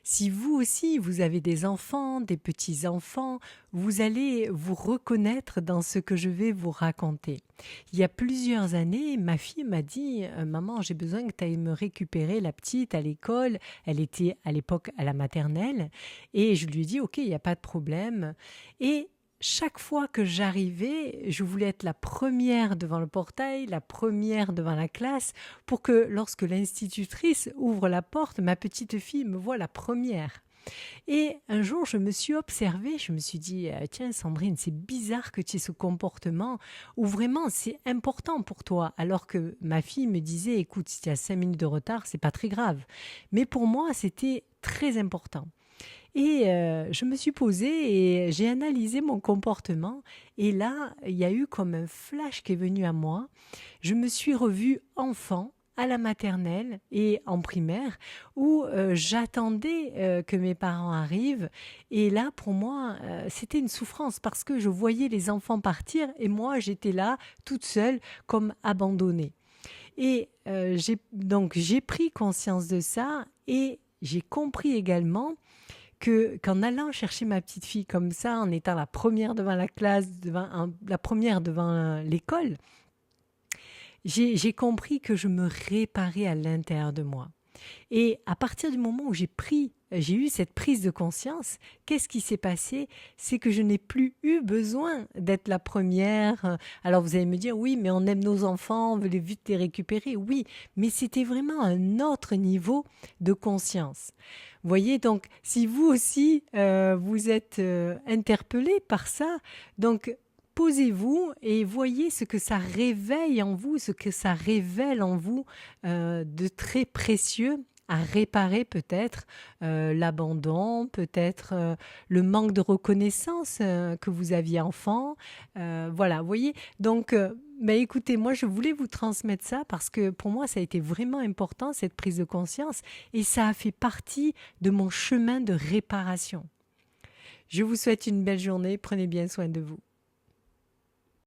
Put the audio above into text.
Si vous aussi, vous avez des enfants, des petits-enfants, vous allez vous reconnaître dans ce que je vais vous raconter. Il y a plusieurs années, ma fille m'a dit: Maman, j'ai besoin que tu ailles me récupérer la petite à l'école. Elle était à l'époque à la maternelle. Et je lui ai dit: Ok, il n'y a pas de problème. Et chaque fois que j'arrivais, je voulais être la première devant le portail, la première devant la classe, pour que lorsque l'institutrice ouvre la porte, ma petite fille me voit la première. Et un jour, je me suis observée, je me suis dit: Tiens, Sandrine, c'est bizarre que tu aies ce comportement où vraiment c'est important pour toi. Alors que ma fille me disait: Écoute, si tu as 5 minutes de retard, c'est pas très grave. Mais pour moi, c'était très important. Et je me suis posée et j'ai analysé mon comportement. Et là, il y a eu comme un flash qui est venu à moi. Je me suis revue enfant à la maternelle et en primaire où j'attendais que mes parents arrivent. Et là, pour moi, c'était une souffrance parce que je voyais les enfants partir et moi, j'étais là toute seule comme abandonnée. Et j'ai pris conscience de ça et j'ai compris également qu'en allant chercher ma petite fille comme ça, en étant la première devant la classe, la première devant l'école, j'ai compris que je me réparais à l'intérieur de moi. Et à partir du moment où j'ai eu cette prise de conscience, qu'est-ce qui s'est passé? C'est que je n'ai plus eu besoin d'être la première. Alors vous allez me dire: oui, mais on aime nos enfants, on veut les vite les récupérer. Oui, mais c'était vraiment un autre niveau de conscience. Vous voyez, donc si vous aussi vous êtes interpellé par ça, donc posez-vous et voyez ce que ça réveille en vous, ce que ça révèle en vous de très précieux à réparer, peut-être l'abandon, peut-être le manque de reconnaissance que vous aviez enfant. Voilà, vous voyez. Donc, écoutez, moi, je voulais vous transmettre ça parce que pour moi, ça a été vraiment important, cette prise de conscience, et ça a fait partie de mon chemin de réparation. Je vous souhaite une belle journée. Prenez bien soin de vous.